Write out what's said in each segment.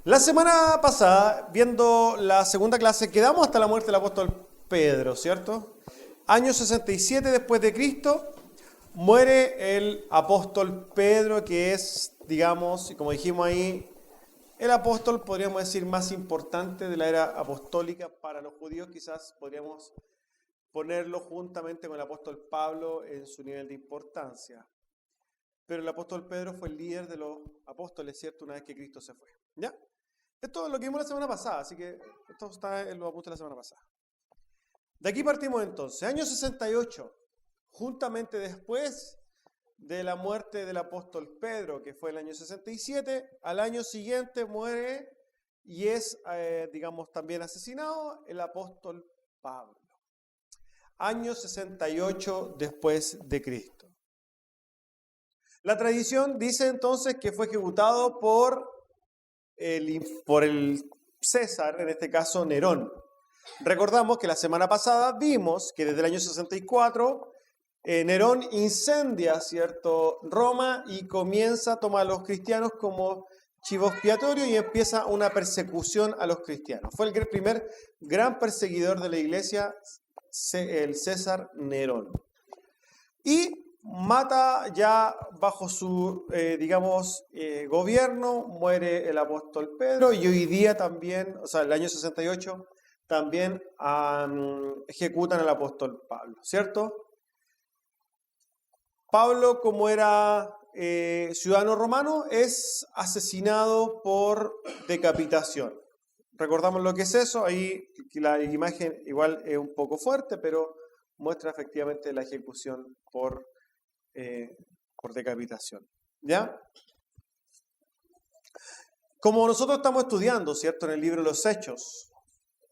La semana pasada, viendo la segunda clase, quedamos hasta la muerte del apóstol Pedro, ¿cierto? Año 67 después de Cristo, muere el apóstol Pedro, que es, digamos, y como dijimos ahí, el apóstol, podríamos decir, más importante de la era apostólica para los judíos. Quizás podríamos ponerlo juntamente con el apóstol Pablo en su nivel de importancia. Pero el apóstol Pedro fue el líder de los apóstoles, ¿cierto? Una vez que Cristo se fue. ¿Ya? Esto es lo que vimos la semana pasada, así que esto está en los apuntes de la semana pasada. De aquí partimos entonces. Año 68, juntamente después de la muerte del apóstol Pedro, que fue el año 67, al año siguiente muere y es, digamos, también asesinado el apóstol Pablo. Año 68 después de Cristo. La tradición dice entonces que fue ejecutado por el César, en este caso Nerón. Recordamos que la semana pasada vimos que desde el año 64 Nerón incendia, ¿cierto?, Roma y comienza a tomar a los cristianos como chivo expiatorio y empieza una persecución a los cristianos. Fue el primer gran perseguidor de la iglesia, el César Nerón. Y mata ya bajo su, gobierno, muere el apóstol Pedro y hoy día también, o sea, el año 68, también ejecutan al apóstol Pablo, ¿cierto? Pablo, como era ciudadano romano, es asesinado por decapitación. Recordamos lo que es eso, ahí la imagen igual es un poco fuerte, pero muestra efectivamente la ejecución por decapitación. ¿Ya? Como nosotros estamos estudiando, ¿cierto?, en el libro de los Hechos,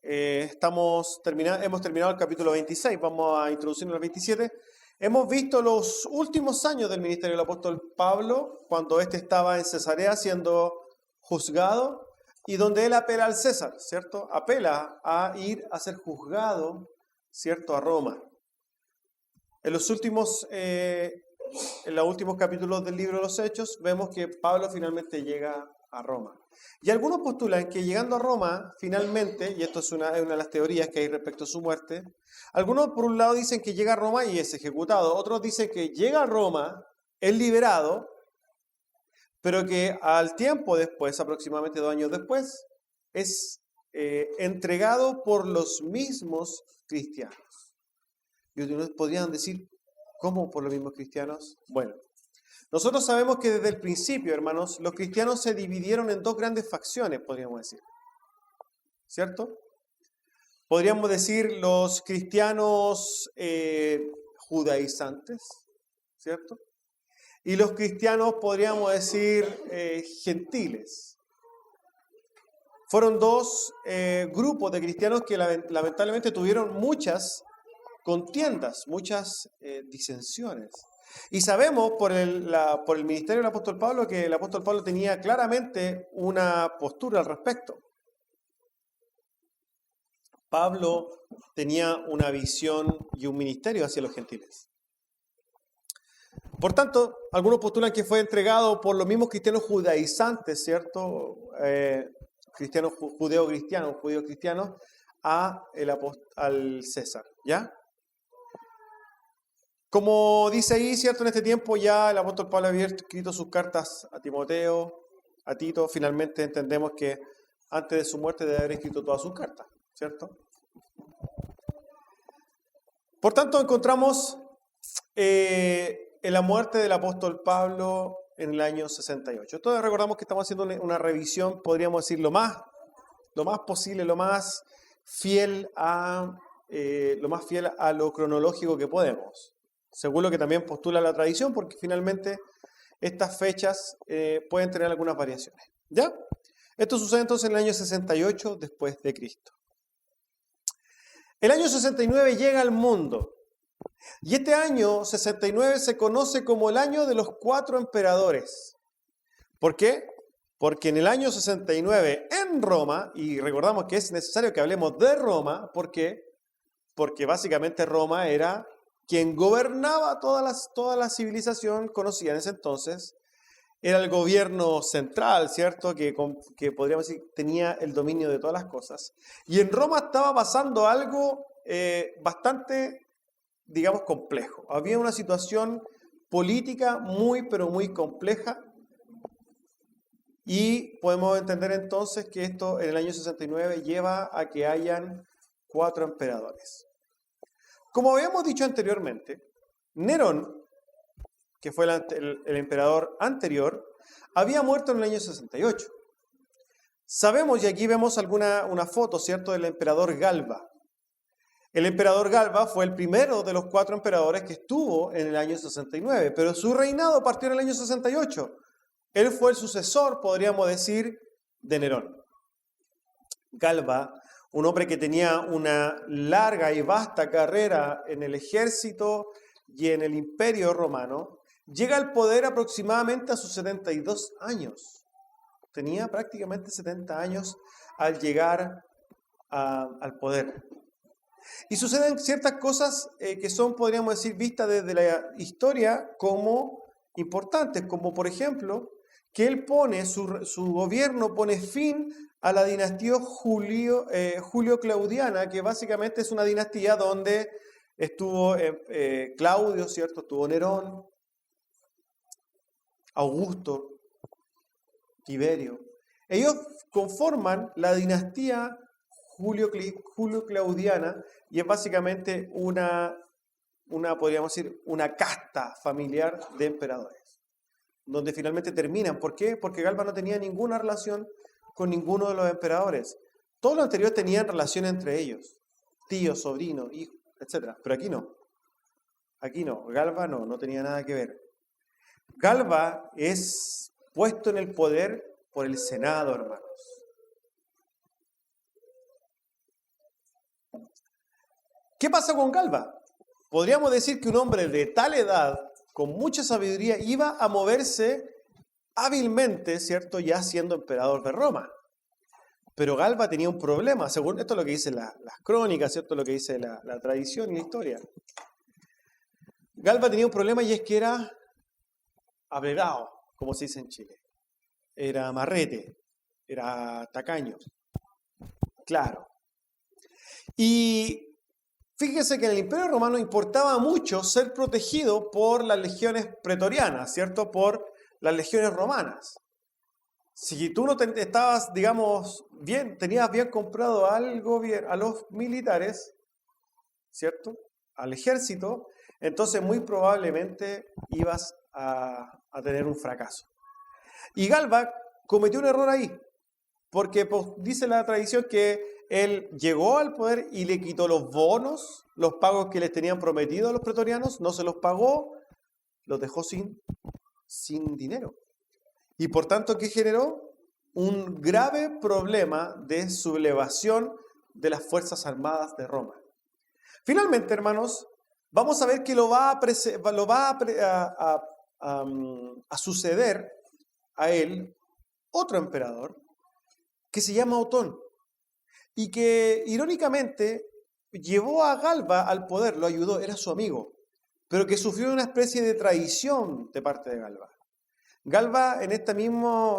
hemos terminado el capítulo 26, vamos a introducirnos al 27. Hemos visto los últimos años del ministerio del apóstol Pablo, cuando éste estaba en Cesarea siendo juzgado, y donde él apela al César, ¿cierto? Apela a ir a ser juzgado, ¿cierto?, a Roma. En los últimos capítulos del libro de los Hechos, vemos que Pablo finalmente llega a Roma. Y algunos postulan que llegando a Roma, finalmente, y esto es una de las teorías que hay respecto a su muerte, algunos por un lado dicen que llega a Roma y es ejecutado, otros dicen que llega a Roma, es liberado, pero que al tiempo después, aproximadamente 2 años después, es entregado por los mismos cristianos. Y ustedes podrían decir, ¿cómo por los mismos cristianos? Bueno, nosotros sabemos que desde el principio, hermanos, los cristianos se dividieron en 2 grandes facciones, podríamos decir. ¿Cierto? Podríamos decir los cristianos judaizantes, ¿cierto? Y los cristianos, podríamos decir, gentiles. Fueron 2 grupos de cristianos que lamentablemente tuvieron muchas contiendas, muchas disensiones. Y sabemos por el ministerio del apóstol Pablo que el apóstol Pablo tenía claramente una postura al respecto. Pablo tenía una visión y un ministerio hacia los gentiles. Por tanto, algunos postulan que fue entregado por los mismos cristianos judaizantes, ¿cierto? Cristianos judío-cristianos al César, ¿ya? Como dice ahí, ¿cierto? En este tiempo ya el apóstol Pablo había escrito sus cartas a Timoteo, a Tito. Finalmente entendemos que antes de su muerte debe haber escrito todas sus cartas, ¿cierto? Por tanto, encontramos en la muerte del apóstol Pablo en el año 68. Entonces recordamos que estamos haciendo una revisión, podríamos decir, lo más posible, lo más fiel a lo cronológico que podemos. Según lo que también postula la tradición, porque finalmente estas fechas pueden tener algunas variaciones. ¿Ya? Esto sucede entonces en el año 68 después de Cristo. El año 69 llega al mundo. Y este año 69 se conoce como el año de los 4 emperadores. ¿Por qué? Porque en el año 69 en Roma, y recordamos que es necesario que hablemos de Roma, ¿por qué? Porque básicamente Roma era quien gobernaba toda la civilización conocida en ese entonces, era el gobierno central, ¿cierto? Que podríamos decir tenía el dominio de todas las cosas. Y en Roma estaba pasando algo bastante, digamos, complejo. Había una situación política muy, pero muy compleja. Y podemos entender entonces que esto en el año 69 lleva a que hayan 4 emperadores. Como habíamos dicho anteriormente, Nerón, que fue el emperador anterior, había muerto en el año 68. Sabemos, y aquí vemos una foto, ¿cierto?, del emperador Galba. El emperador Galba fue el primero de los 4 emperadores que estuvo en el año 69, pero su reinado partió en el año 68. Él fue el sucesor, podríamos decir, de Nerón. Galba, un hombre que tenía una larga y vasta carrera en el ejército y en el imperio romano, llega al poder aproximadamente a sus 72 años. Tenía prácticamente 70 años al llegar al poder. Y suceden ciertas cosas que son, podríamos decir, vistas desde la historia como importantes, como por ejemplo, que él pone, su gobierno pone fin a la dinastía Julio-Claudiana, que básicamente es una dinastía donde estuvo Claudio, ¿cierto? Estuvo Nerón, Augusto, Tiberio. Ellos conforman la dinastía Julio-Claudiana y es básicamente podríamos decir, una casta familiar de emperadores, donde finalmente terminan. ¿Por qué? Porque Galba no tenía ninguna relación con ninguno de los emperadores. Todos los anteriores tenían relación entre ellos, tío, sobrino, hijo, etc. Pero aquí no. Aquí no. Galba no tenía nada que ver. Galba es puesto en el poder por el Senado, hermanos. ¿Qué pasa con Galba? Podríamos decir que un hombre de tal edad, con mucha sabiduría, iba a moverse hábilmente, ¿cierto? Ya siendo emperador de Roma. Pero Galba tenía un problema, según esto es lo que dicen las crónicas, ¿cierto? Lo que dice la tradición y la historia. Galba tenía un problema y es que era abregado, como se dice en Chile. Era marrete, era tacaño. Claro. Y fíjense que en el Imperio Romano importaba mucho ser protegido por las legiones pretorianas, ¿cierto? Por las legiones romanas. Si tú no estabas, digamos, tenías bien comprado algo bien a los militares, ¿cierto? Al ejército, entonces muy probablemente ibas a tener un fracaso. Y Galba cometió un error ahí, porque pues, dice la tradición que él llegó al poder y le quitó los bonos, los pagos que les tenían prometido a los pretorianos, no se los pagó, los dejó sin dinero. Y por tanto, ¿qué generó? Un grave problema de sublevación de las Fuerzas Armadas de Roma. Finalmente, hermanos, vamos a ver que lo va a suceder a él otro emperador que se llama Otón y que irónicamente llevó a Galba al poder, lo ayudó, era su amigo, pero que sufrió una especie de traición de parte de Galba. Galba en este mismo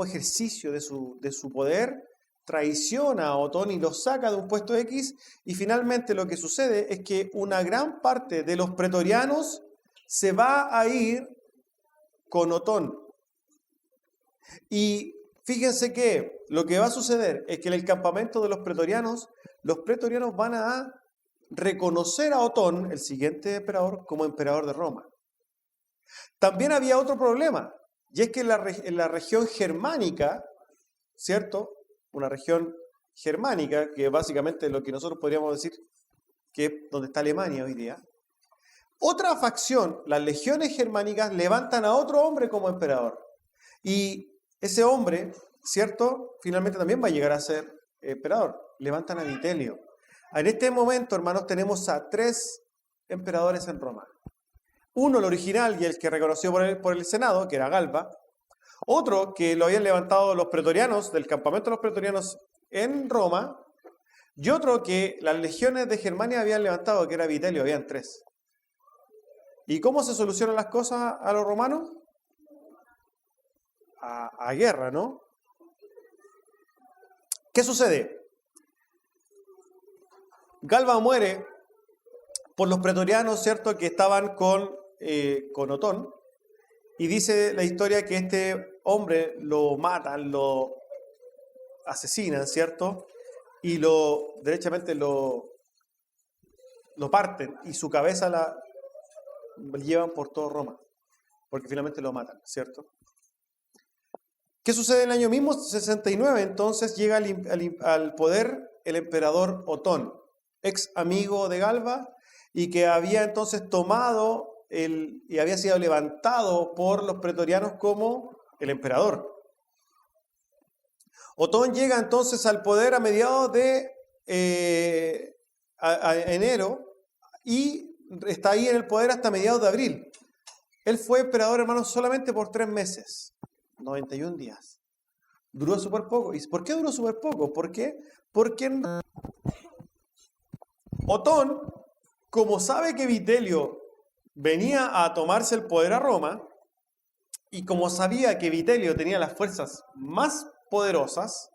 ejercicio de su poder traiciona a Otón y lo saca de un puesto X y finalmente lo que sucede es que una gran parte de los pretorianos se va a ir con Otón. Y fíjense que lo que va a suceder es que en el campamento de los pretorianos van a reconocer a Otón, el siguiente emperador, como emperador de Roma. También había otro problema, y es que en la región germánica, ¿cierto? Una región germánica, que básicamente es lo que nosotros podríamos decir que es donde está Alemania hoy día. Otra facción, las legiones germánicas, levantan a otro hombre como emperador. Y ese hombre, ¿cierto? Finalmente también va a llegar a ser emperador. Levantan a Vitelio. En este momento, hermanos, tenemos a 3 emperadores en Roma. Uno, el original y el que reconoció por el Senado, que era Galba. Otro, que lo habían levantado los pretorianos, del campamento de los pretorianos en Roma. Y otro que las legiones de Germania habían levantado, que era Vitelio, habían 3. ¿Y cómo se solucionan las cosas a los romanos? A guerra, ¿no? ¿Qué sucede? Galba muere por los pretorianos, ¿cierto?, que estaban con Otón. Y dice la historia que este hombre lo matan, lo asesinan, ¿cierto? Y derechamente lo parten y su cabeza la llevan por todo Roma, porque finalmente lo matan, ¿cierto? ¿Qué sucede en el año mismo 69? Entonces llega al poder el emperador Otón, ex amigo de Galba, y que había entonces tomado y había sido levantado por los pretorianos como el emperador. Otón llega entonces al poder a mediados de enero y está ahí en el poder hasta mediados de abril. Él fue emperador, hermanos, solamente por 3 meses, 91 días. Duró súper poco. ¿Y por qué duró súper poco? ¿Por qué? Porque Otón, como sabe que Vitelio venía a tomarse el poder a Roma, y como sabía que Vitelio tenía las fuerzas más poderosas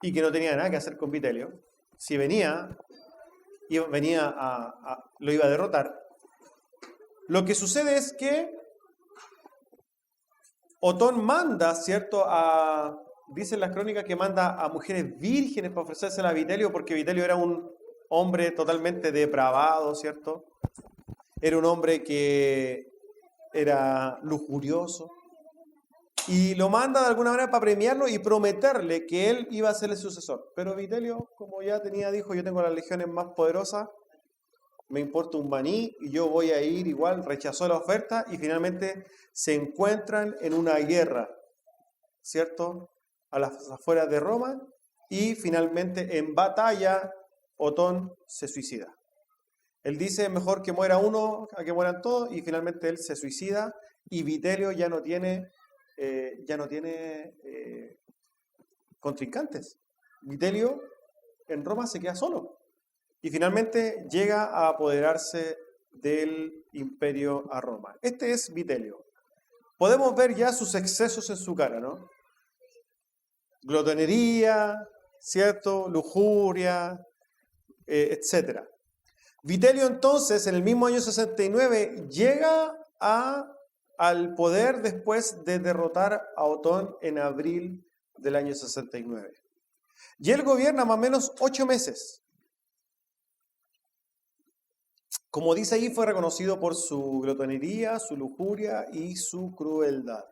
y que no tenía nada que hacer con Vitelio, si venía lo iba a derrotar, lo que sucede es que Otón manda, ¿cierto?, dicen las crónicas que manda a mujeres vírgenes para ofrecérsela a Vitelio, porque Vitelio era un hombre totalmente depravado, ¿cierto? Era un hombre que era lujurioso. Y lo manda de alguna manera para premiarlo y prometerle que él iba a ser el sucesor. Pero Vitelio, como ya dijo, yo tengo las legiones más poderosas, me importa un maní y yo voy a ir igual, rechazó la oferta y finalmente se encuentran en una guerra, ¿cierto?, a las afueras de Roma, y finalmente en batalla Otón se suicida. Él dice, mejor que muera uno a que mueran todos, y finalmente él se suicida y Vitelio ya no tiene contrincantes. Vitelio en Roma se queda solo y finalmente llega a apoderarse del imperio a Roma. Este es Vitelio. Podemos ver ya sus excesos en su cara, ¿no? Glotonería, ¿cierto? Lujuria, etc. Vitelio entonces, en el mismo año 69, llega al poder después de derrotar a Otón en abril del año 69. Y él gobierna más o menos 8 meses. Como dice ahí, fue reconocido por su glotonería, su lujuria y su crueldad.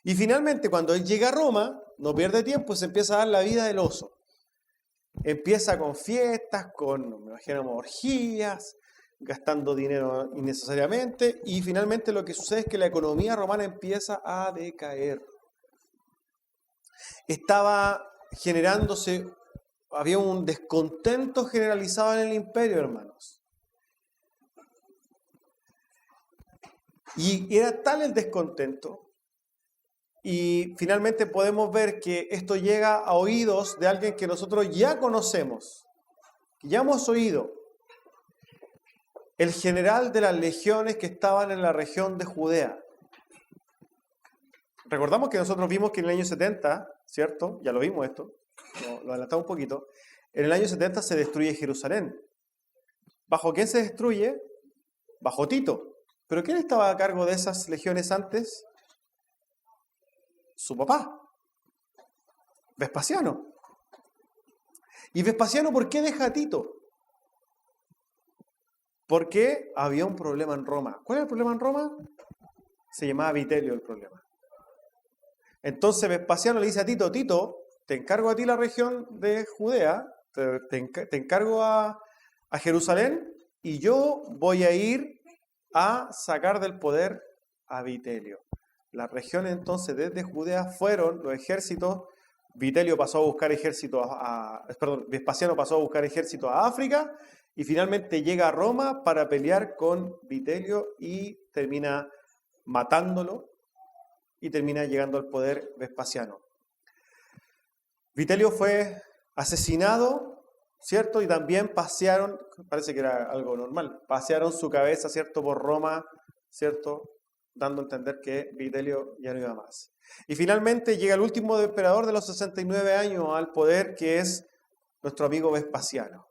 Y finalmente, cuando él llega a Roma, no pierde tiempo, se empieza a dar la vida del oso. Empieza con fiestas, me imagino, orgías, gastando dinero innecesariamente, y finalmente lo que sucede es que la economía romana empieza a decaer. Había un descontento generalizado en el imperio, hermanos. Y era tal el descontento, y finalmente podemos ver que esto llega a oídos de alguien que nosotros ya conocemos, que ya hemos oído. El general de las legiones que estaban en la región de Judea. Recordamos que nosotros vimos que en el año 70, ¿cierto? Ya lo vimos esto, lo adelantamos un poquito. En el año 70 se destruye Jerusalén. ¿Bajo quién se destruye? Bajo Tito. ¿Pero quién estaba a cargo de esas legiones antes? Su papá, Vespasiano. ¿Y Vespasiano por qué deja a Tito? Porque había un problema en Roma. ¿Cuál era el problema en Roma? Se llamaba Vitelio el problema. Entonces Vespasiano le dice a Tito, Tito, te encargo a ti la región de Judea, te encargo a Jerusalén, y yo voy a ir a sacar del poder a Vitelio. Las regiones entonces desde Judea fueron los ejércitos. Vitelio pasó a buscar Vespasiano pasó a buscar ejércitos a África, y finalmente llega a Roma para pelear con Vitelio y termina matándolo y termina llegando al poder Vespasiano. Vitelio fue asesinado ¿cierto? Y también pasearon, parece que era algo normal, pasearon su cabeza, ¿cierto?, por Roma, ¿cierto?, dando a entender que Vitelio ya no iba más. Y finalmente llega el último emperador de los 69 años al poder, que es nuestro amigo Vespasiano.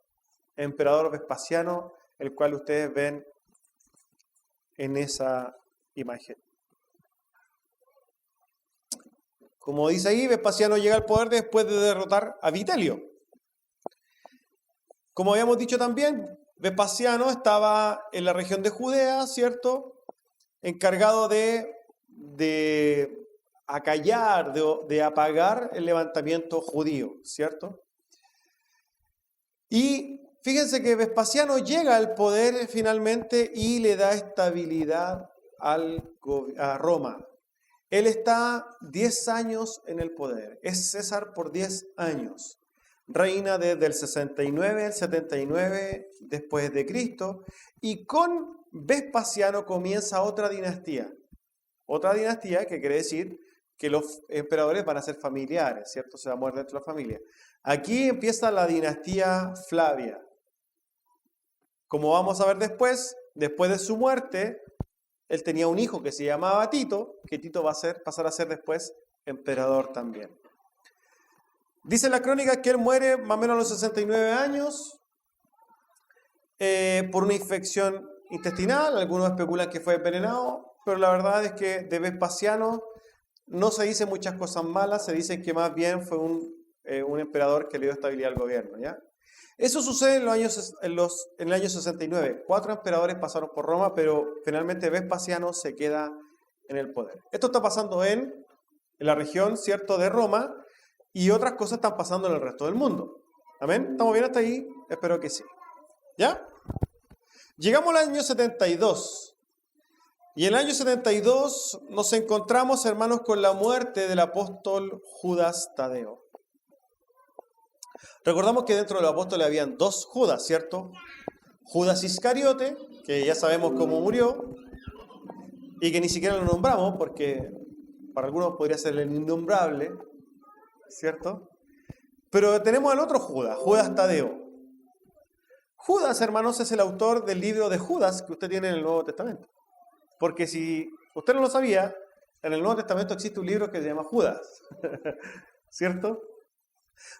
Emperador Vespasiano, el cual ustedes ven en esa imagen. Como dice ahí, Vespasiano llega al poder después de derrotar a Vitelio. Como habíamos dicho también, Vespasiano estaba en la región de Judea, ¿cierto?, encargado de acallar, de apagar el levantamiento judío, ¿cierto? Y fíjense que Vespasiano llega al poder finalmente y le da estabilidad a Roma. Él está 10 años en el poder, es César por 10 años. Reina desde el 69 al 79 después de Cristo, y con Vespasiano comienza otra dinastía. Otra dinastía que quiere decir que los emperadores van a ser familiares, ¿cierto? Se va a mover dentro de la familia. Aquí empieza la dinastía Flavia. Como vamos a ver después de su muerte, él tenía un hijo que se llamaba Tito, que Tito va a pasar a ser después emperador también. Dice la crónica que él muere más o menos a los 69 años por una infección intestinal. Algunos especulan que fue envenenado, pero la verdad es que de Vespasiano no se dice muchas cosas malas, se dice que más bien fue un emperador que le dio estabilidad al gobierno, ¿ya? Eso sucede en el año 69. 4 emperadores pasaron por Roma, pero finalmente Vespasiano se queda en el poder. Esto está pasando en la región, ¿cierto?, de Roma, y otras cosas están pasando en el resto del mundo. ¿Amén? ¿Estamos bien hasta ahí? Espero que sí. ¿Ya? Llegamos al año 72. Y en el año 72 nos encontramos, hermanos, con la muerte del apóstol Judas Tadeo. Recordamos que dentro de los apóstoles habían 2 Judas, ¿cierto? Judas Iscariote, que ya sabemos cómo murió, y que ni siquiera lo nombramos porque para algunos podría ser el innombrable, ¿cierto? Pero tenemos al otro Judas, Judas Tadeo. Judas, hermanos, es el autor del libro de Judas que usted tiene en el Nuevo Testamento. Porque si usted no lo sabía, en el Nuevo Testamento existe un libro que se llama Judas, ¿cierto?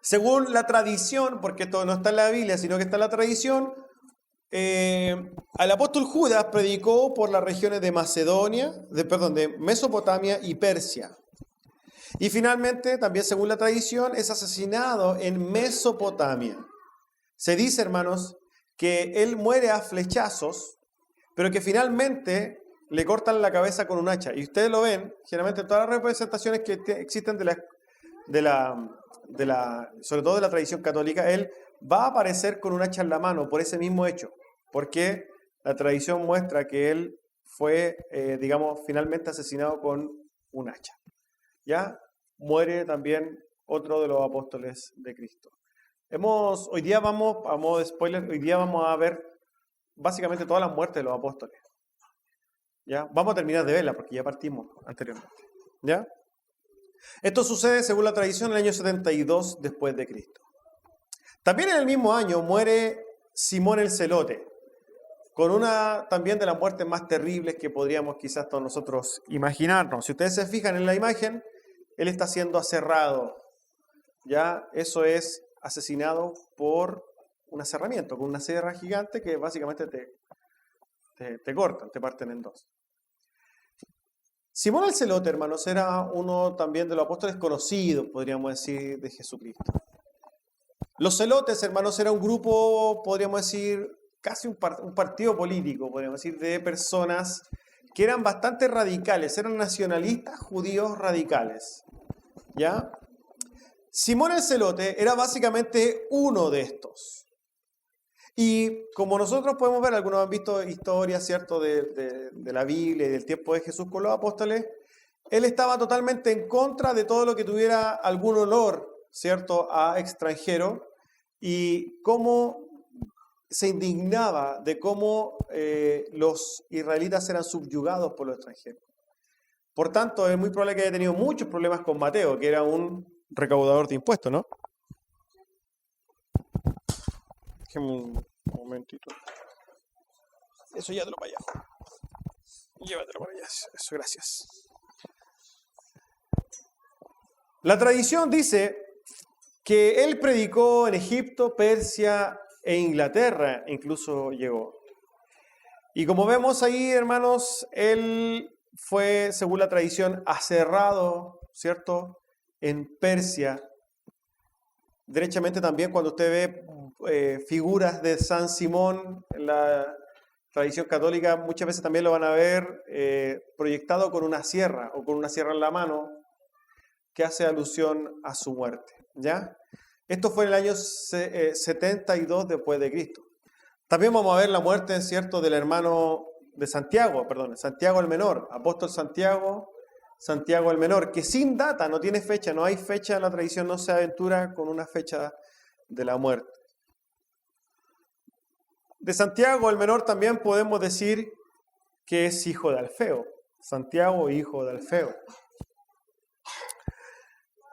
Según la tradición, porque esto no está en la Biblia, sino que está en la tradición, al apóstol Judas predicó por las regiones de de Mesopotamia y Persia. Y finalmente, también según la tradición, es asesinado en Mesopotamia. Se dice, hermanos, que él muere a flechazos, pero que finalmente le cortan la cabeza con un hacha. Y ustedes lo ven, generalmente en todas las representaciones que existen sobre todo de la tradición católica, él va a aparecer con un hacha en la mano por ese mismo hecho, porque la tradición muestra que él fue, finalmente asesinado con un hacha. ¿Ya? Muere también otro de los apóstoles de Cristo. Hoy día vamos, a modo de spoiler, hoy día vamos a ver básicamente todas las muertes de los apóstoles. ¿Ya? Vamos a terminar de verla porque ya partimos anteriormente. ¿Ya? Esto sucede, según la tradición, en el año 72 después de Cristo. También en el mismo año muere Simón el Celote, con una también de las muertes más terribles que podríamos quizás todos nosotros imaginarnos. Si ustedes se fijan en la imagen, él está siendo aserrado. Ya, eso es asesinado por un aserramiento, con una sierra gigante que básicamente te cortan, te parten en 2. Simón el Celote, hermanos, era uno también de los apóstoles conocidos, podríamos decir, de Jesucristo. Los celotes, hermanos, era un grupo, podríamos decir, casi un partido político, podríamos decir, de personas que eran bastante radicales, eran nacionalistas judíos radicales. ¿Ya? Simón el Celote era básicamente uno de estos. Y como nosotros podemos ver, algunos han visto historias, ¿cierto?, de la Biblia y del tiempo de Jesús con los apóstoles, él estaba totalmente en contra de todo lo que tuviera algún olor, ¿cierto?, a extranjero, y cómo se indignaba de cómo los israelitas eran subyugados por los extranjeros. Por tanto, es muy probable que haya tenido muchos problemas con Mateo, que era un recaudador de impuestos, ¿no? Déjeme un momentito. Eso ya te lo para allá. Llévatelo para allá. Eso, gracias. La tradición dice que él predicó en Egipto, Persia e Inglaterra, incluso llegó. Y como vemos ahí, hermanos, él fue, según la tradición, aserrado, ¿cierto?, en Persia. Derechamente también cuando usted ve figuras de San Simón en la tradición católica, muchas veces también lo van a ver proyectado con una sierra o con una sierra en la mano, que hace alusión a su muerte, ¿ya? Esto fue en el año 72 después de Cristo. También vamos a ver la muerte, ¿cierto?, del hermano de Santiago, Santiago el Menor, apóstol Santiago el Menor, que sin data, no tiene fecha, no hay fecha en la tradición, no se aventura con una fecha de la muerte. De Santiago el Menor también podemos decir que es hijo de Alfeo, Santiago hijo de Alfeo.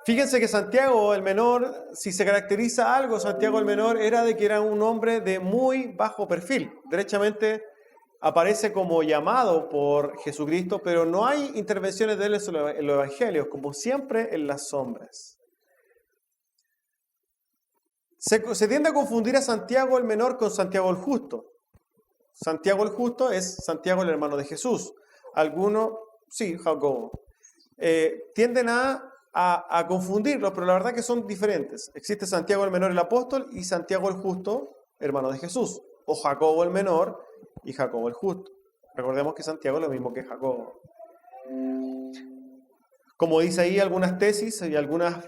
Fíjense que Santiago el Menor, si se caracteriza algo, Santiago el Menor era de que era un hombre de muy bajo perfil. Derechamente aparece como llamado por Jesucristo, pero no hay intervenciones de él en los evangelios, como siempre en las sombras. Se tiende a confundir a Santiago el Menor con Santiago el Justo. Santiago el Justo es Santiago el hermano de Jesús. Algunos, sí, Jacobo, tienden a confundirlos, pero la verdad que son diferentes. Existe Santiago el Menor el apóstol y Santiago el Justo, hermano de Jesús. O Jacobo el Menor y Jacobo el Justo. Recordemos que Santiago es lo mismo que Jacobo. Como dice ahí algunas tesis y algunas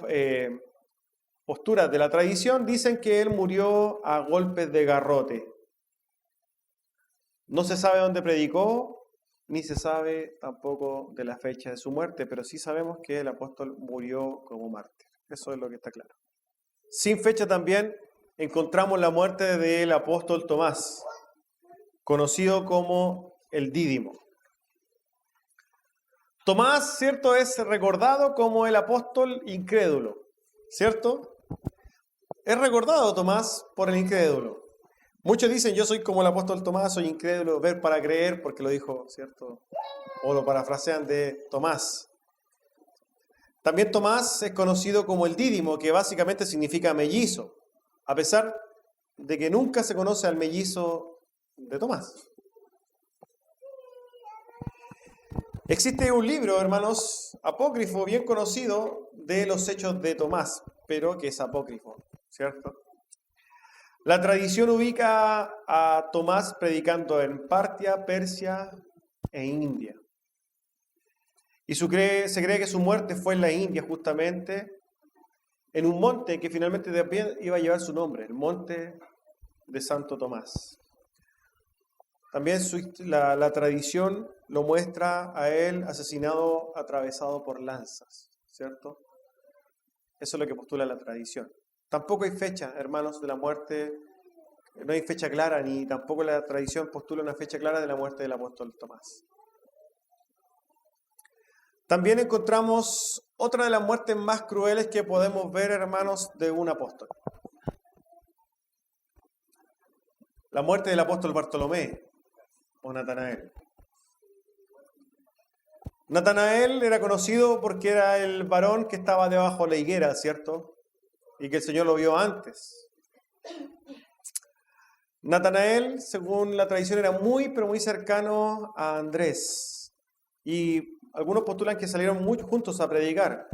posturas de la tradición, dicen que él murió a golpes de garrote. No se sabe dónde predicó, ni se sabe tampoco de la fecha de su muerte, pero sí sabemos que el apóstol murió como mártir. Eso es lo que está claro. Sin fecha también encontramos la muerte del apóstol Tomás, conocido como el Dídimo. Tomás, ¿cierto?, es recordado como el apóstol incrédulo, ¿cierto? Es recordado Tomás por el incrédulo. Muchos dicen, yo soy como el apóstol Tomás, soy incrédulo, ver para creer, porque lo dijo, ¿cierto? O lo parafrasean de Tomás. También Tomás es conocido como el Dídimo, que básicamente significa mellizo, a pesar de que nunca se conoce al mellizo de Tomás. Existe un libro, hermanos, apócrifo, bien conocido, de los hechos de Tomás, pero que es apócrifo, ¿cierto? La tradición ubica a Tomás predicando en Partia, Persia e India. Y se cree que su muerte fue en la India, justamente, en un monte que finalmente también iba a llevar su nombre, el monte de Santo Tomás. También la tradición lo muestra a él asesinado, atravesado por lanzas, ¿cierto? Eso es lo que postula la tradición. Tampoco hay fecha, hermanos, de la muerte, no hay fecha clara, ni tampoco la tradición postula una fecha clara de la muerte del apóstol Tomás. También encontramos otra de las muertes más crueles que podemos ver, hermanos, de un apóstol. La muerte del apóstol Bartolomé o Natanael. Natanael era conocido porque era el varón que estaba debajo de la higuera, ¿cierto? Y que el Señor lo vio antes. Natanael, según la tradición, era muy, pero muy cercano a Andrés. Y algunos postulan que salieron muy juntos a predicar.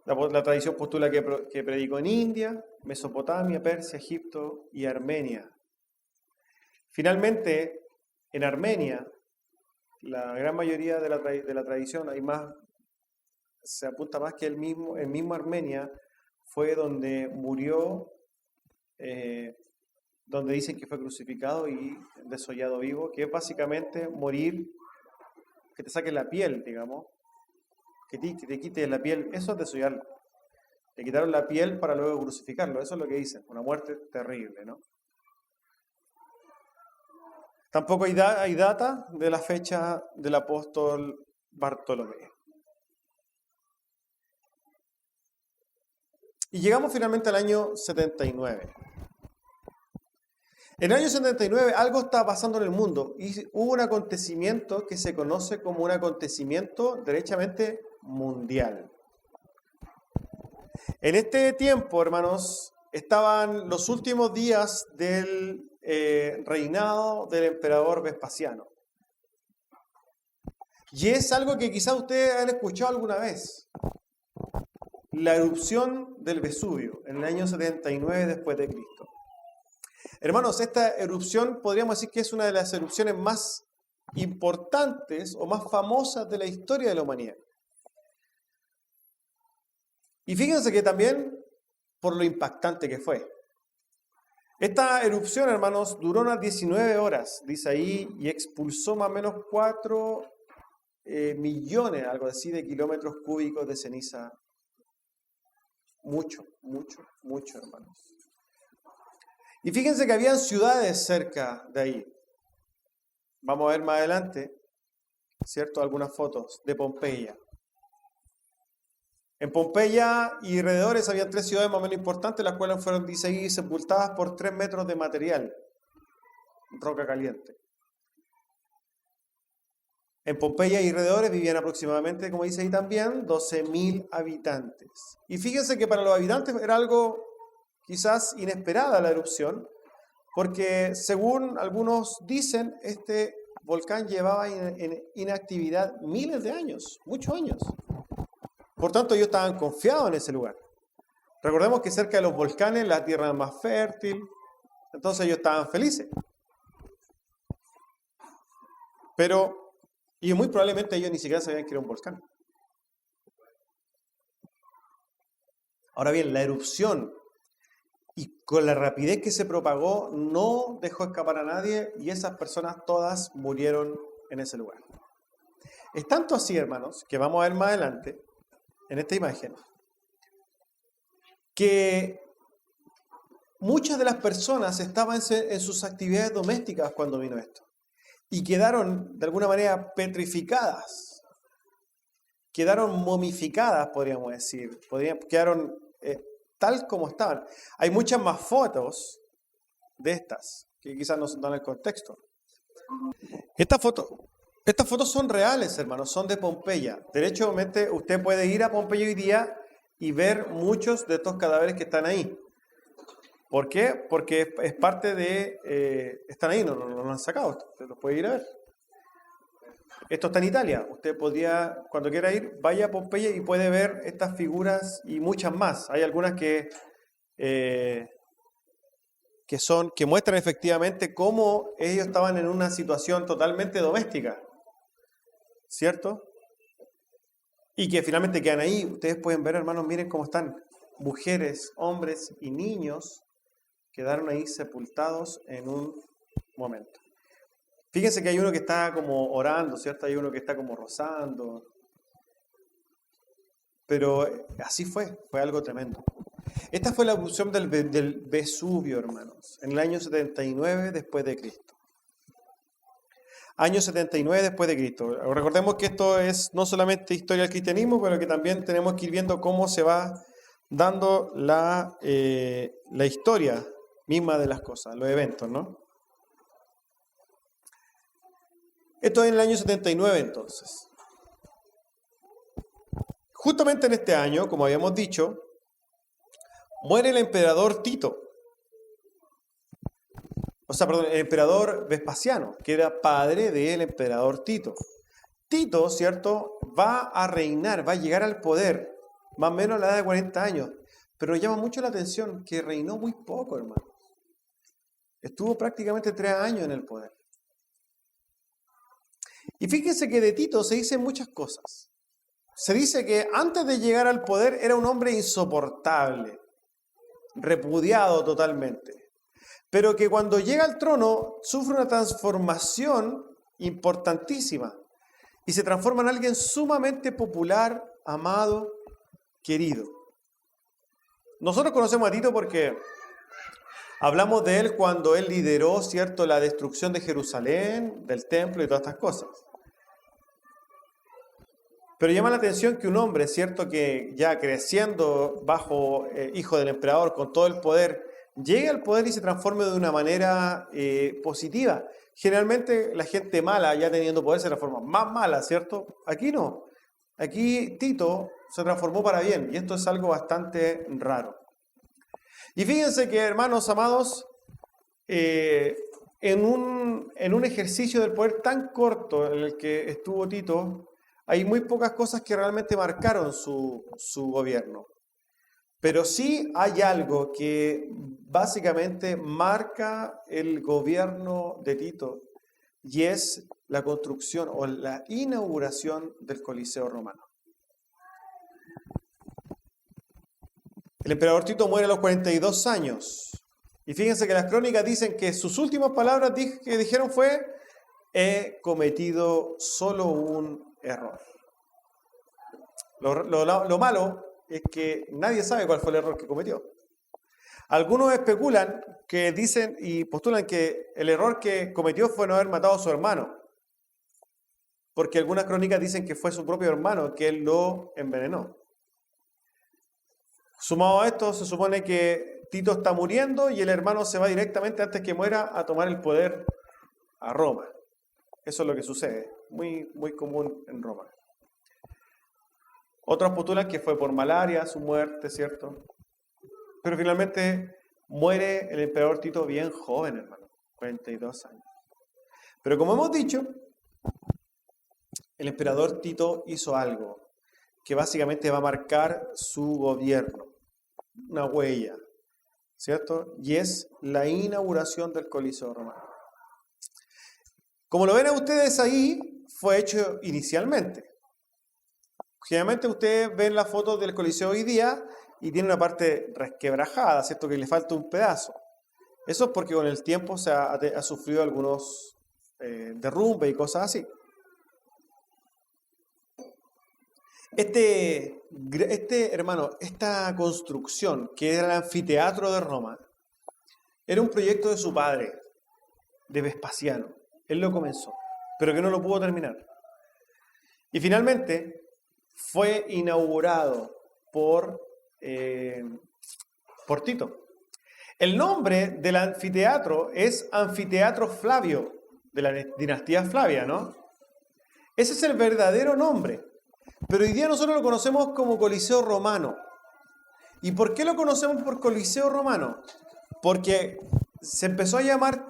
La tradición postula que predicó en India, Mesopotamia, Persia, Egipto y Armenia. Finalmente, en Armenia, la gran mayoría de la tradición, se apunta más que el mismo Armenia fue donde murió, donde dicen que fue crucificado y desollado vivo, que es básicamente morir, que te saquen la piel, digamos, que te quite la piel, eso es desollarlo. Le quitaron la piel para luego crucificarlo, eso es lo que dicen, una muerte terrible, ¿no? Tampoco hay data de la fecha del apóstol Bartolomé. Y llegamos finalmente al año 79. En el año 79 algo estaba pasando en el mundo y hubo un acontecimiento que se conoce como un acontecimiento derechamente mundial. En este tiempo, hermanos, estaban los últimos días del reinado del emperador Vespasiano. Y es algo que quizás ustedes han escuchado alguna vez. La erupción del Vesubio en el año 79 después de Cristo. Hermanos, esta erupción podríamos decir que es una de las erupciones más importantes o más famosas de la historia de la humanidad. Y fíjense que también por lo impactante que fue. Esta erupción, hermanos, duró unas 19 horas, dice ahí, y expulsó más o menos 4 millones, algo así, de kilómetros cúbicos de ceniza. Mucho, mucho, mucho, hermanos. Y fíjense que habían ciudades cerca de ahí. Vamos a ver más adelante, ¿cierto? Algunas fotos de Pompeya. En Pompeya y alrededores había 3 ciudades más o menos importantes, las cuales fueron, dice ahí, sepultadas por 3 metros de material, roca caliente. En Pompeya y alrededores vivían aproximadamente, como dice ahí también, 12.000 habitantes. Y fíjense que para los habitantes era algo quizás inesperada la erupción, porque según algunos dicen, este volcán llevaba en inactividad miles de años, muchos años. Por tanto, ellos estaban confiados en ese lugar. Recordemos que cerca de los volcanes la tierra es más fértil, entonces ellos estaban felices. Pero, y muy probablemente ellos ni siquiera sabían que era un volcán. Ahora bien, la erupción y con la rapidez que se propagó no dejó escapar a nadie y esas personas todas murieron en ese lugar. Es tanto así, hermanos, que vamos a ver más adelante, en esta imagen, que muchas de las personas estaban en sus actividades domésticas cuando vino esto y quedaron de alguna manera petrificadas, quedaron momificadas, podríamos decir, quedaron tal como estaban. Hay muchas más fotos de estas que quizás no dan el contexto. Estas fotos son reales, hermanos, son de Pompeya. Derechamente, usted puede ir a Pompeya hoy día y ver muchos de estos cadáveres que están ahí. ¿Por qué? Porque es parte de... están ahí, no lo han sacado, usted los puede ir a ver. Esto está en Italia. Usted podría, cuando quiera ir, vaya a Pompeya y puede ver estas figuras y muchas más. Hay algunas que muestran efectivamente cómo ellos estaban en una situación totalmente doméstica. ¿Cierto? Y que finalmente quedan ahí. Ustedes pueden ver, hermanos, miren cómo están. Mujeres, hombres y niños quedaron ahí sepultados en un momento. Fíjense que hay uno que está como orando, ¿cierto? Hay uno que está como rozando. Pero así fue algo tremendo. Esta fue la erupción del Vesubio, hermanos, en el año 79 después de Cristo. Año 79 después de Cristo. Recordemos que esto es no solamente historia del cristianismo, pero que también tenemos que ir viendo cómo se va dando la historia misma de las cosas, los eventos, ¿no? Esto es en el año 79 entonces. Justamente en este año, como habíamos dicho, muere el emperador Tito. El emperador Vespasiano, que era padre del emperador Tito. Tito, ¿cierto?, va a reinar, va a llegar al poder, más o menos a la edad de 40 años. Pero llama mucho la atención que reinó muy poco, hermano. Estuvo prácticamente 3 años en el poder. Y fíjense que de Tito se dicen muchas cosas. Se dice que antes de llegar al poder era un hombre insoportable, repudiado totalmente. Pero que cuando llega al trono sufre una transformación importantísima y se transforma en alguien sumamente popular, amado, querido. Nosotros conocemos a Tito porque hablamos de él cuando él lideró, ¿cierto?, la destrucción de Jerusalén, del templo y todas estas cosas. Pero llama la atención que un hombre, cierto, que ya creciendo bajo hijo del emperador con todo el poder, llegue al poder y se transforme de una manera positiva. Generalmente la gente mala, ya teniendo poder, se transforma más mala, ¿cierto? Aquí no. Aquí Tito se transformó para bien y esto es algo bastante raro. Y fíjense que, hermanos amados, en un ejercicio del poder tan corto en el que estuvo Tito, hay muy pocas cosas que realmente marcaron su gobierno. Pero sí hay algo que básicamente marca el gobierno de Tito y es la construcción o la inauguración del Coliseo romano. El emperador Tito muere a los 42 años. Y fíjense que las crónicas dicen que sus últimas palabras que dijeron fue: he cometido solo un error. Lo malo es que nadie sabe cuál fue el error que cometió. Algunos especulan, que dicen y postulan que el error que cometió fue no haber matado a su hermano. Porque algunas crónicas dicen que fue su propio hermano que él lo envenenó. Sumado a esto, se supone que Tito está muriendo y el hermano se va directamente antes que muera a tomar el poder a Roma. Eso es lo que sucede, muy, muy común en Roma. Otros postulan que fue por malaria su muerte, ¿cierto? Pero finalmente muere el emperador Tito bien joven, hermano, 42 años. Pero como hemos dicho, el emperador Tito hizo algo que básicamente va a marcar su gobierno, una huella, ¿cierto? Y es la inauguración del Coliseo romano. Como lo ven ustedes ahí, fue hecho inicialmente. Generalmente ustedes ven las fotos del Coliseo hoy día y tiene una parte resquebrajada, ¿cierto? Que le falta un pedazo. Eso es porque con el tiempo se ha sufrido algunos derrumbes y cosas así. Hermano, esta construcción, que era el anfiteatro de Roma, era un proyecto de su padre, de Vespasiano. Él lo comenzó, pero que no lo pudo terminar. Y finalmente fue inaugurado por Tito. El nombre del anfiteatro es Anfiteatro Flavio, de la dinastía Flavia, ¿no? Ese es el verdadero nombre. Pero hoy día nosotros lo conocemos como Coliseo Romano. ¿Y por qué lo conocemos por Coliseo Romano? Porque se empezó a llamar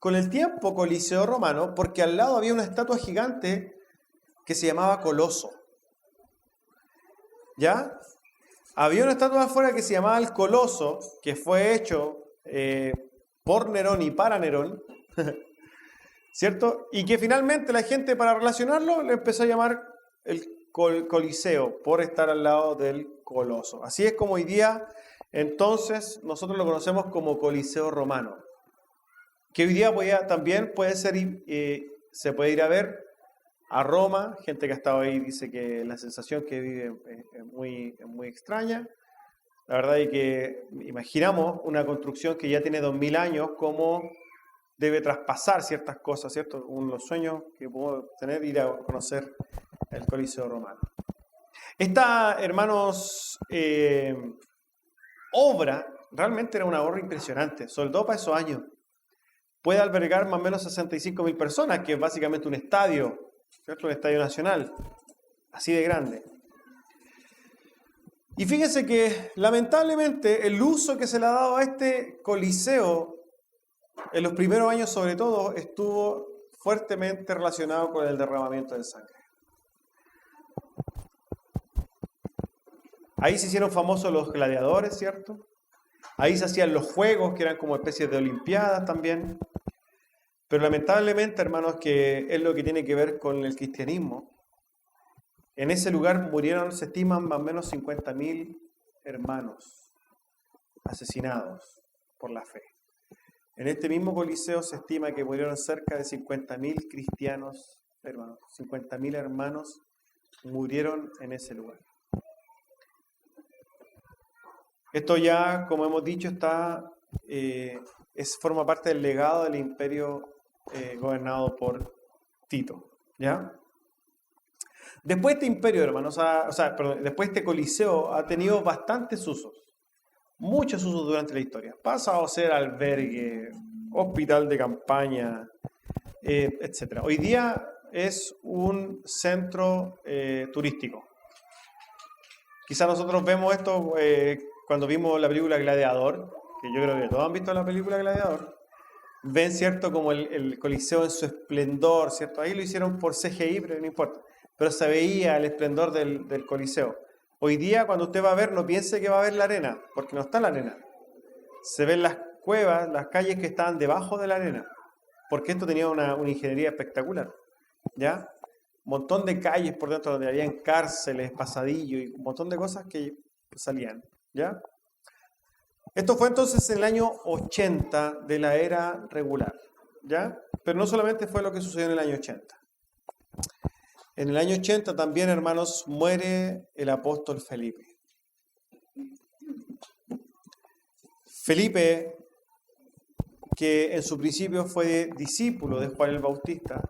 con el tiempo Coliseo Romano porque al lado había una estatua gigante que se llamaba Coloso. ¿Ya? Había una estatua afuera que se llamaba el Coloso, que fue hecho por Nerón y para Nerón, ¿cierto? Y que finalmente la gente, para relacionarlo, le empezó a llamar el Coliseo, por estar al lado del Coloso. Así es como hoy día, entonces, nosotros lo conocemos como Coliseo Romano. Que hoy día también puede ser, se puede ir a ver a Roma. Gente que ha estado ahí dice que la sensación que vive es muy extraña. La verdad es que imaginamos una construcción que ya tiene 2000 años, cómo debe traspasar ciertas cosas, ¿cierto? Uno de los sueños que puedo tener, ir a conocer el Coliseo Romano. Esta, hermanos, obra realmente era una obra impresionante, sobre todo para esos años. Puede albergar más o menos 65.000 personas, que es básicamente un estadio, ¿cierto? Un estadio nacional, así de grande. Y fíjense que lamentablemente el uso que se le ha dado a este coliseo en los primeros años sobre todo estuvo fuertemente relacionado con el derramamiento de sangre. Ahí se hicieron famosos los gladiadores, ¿cierto? Ahí se hacían los juegos, que eran como especies de olimpiadas también. Pero lamentablemente, hermanos, que es lo que tiene que ver con el cristianismo. En ese lugar murieron, se estiman, más o menos 50.000 hermanos asesinados por la fe. En este mismo coliseo se estima que murieron cerca de 50.000 cristianos, hermanos. 50.000 hermanos murieron en ese lugar. Esto ya, como hemos dicho, forma parte del legado del imperio gobernado por Tito, ¿ya? Después este imperio, hermanos, perdón, después este coliseo ha tenido bastantes usos, muchos usos durante la historia. Pasado a ser albergue, hospital de campaña, etc. Hoy día es un centro turístico. Quizás nosotros vemos esto cuando vimos la película Gladiador, que yo creo que todos han visto la película Gladiador. Ven, ¿cierto?, como el Coliseo en su esplendor, ¿cierto? Ahí lo hicieron por CGI, pero no importa. Pero se veía el esplendor del Coliseo. Hoy día, cuando usted va a ver, no piense que va a ver la arena, porque no está la arena. Se ven las cuevas, las calles que estaban debajo de la arena, porque esto tenía una ingeniería espectacular, ¿ya? Un montón de calles por dentro donde habían cárceles, pasadillos y un montón de cosas que salían, ¿ya? Esto fue entonces en el año 80 de la era regular, ¿ya? Pero no solamente fue lo que sucedió en el año 80. En el año 80 también, hermanos, muere el apóstol Felipe. Felipe, que en su principio fue discípulo de Juan el Bautista,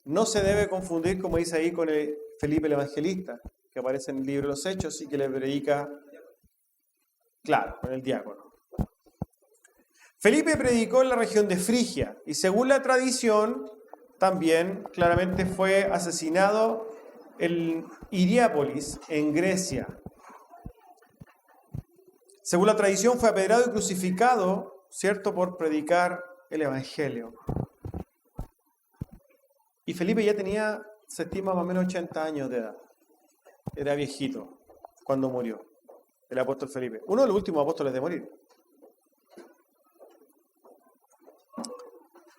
no se debe confundir, como dice ahí, con el Felipe el Evangelista, que aparece en el libro de los Hechos y que le predica, claro, con el diácono. Felipe predicó en la región de Frigia y según la tradición también claramente fue asesinado en Hierápolis, en Grecia. Según la tradición fue apedreado y crucificado, ¿cierto?, por predicar el Evangelio. Y Felipe ya tenía, se estima, más o menos 80 años de edad. Era viejito cuando murió el apóstol Felipe. Uno de los últimos apóstoles de morir.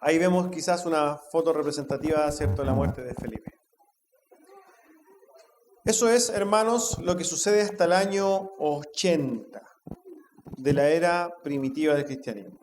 Ahí vemos quizás una foto representativa, ¿cierto?, de la muerte de Felipe. Eso es, hermanos, lo que sucede hasta el año 80 de la era primitiva del cristianismo.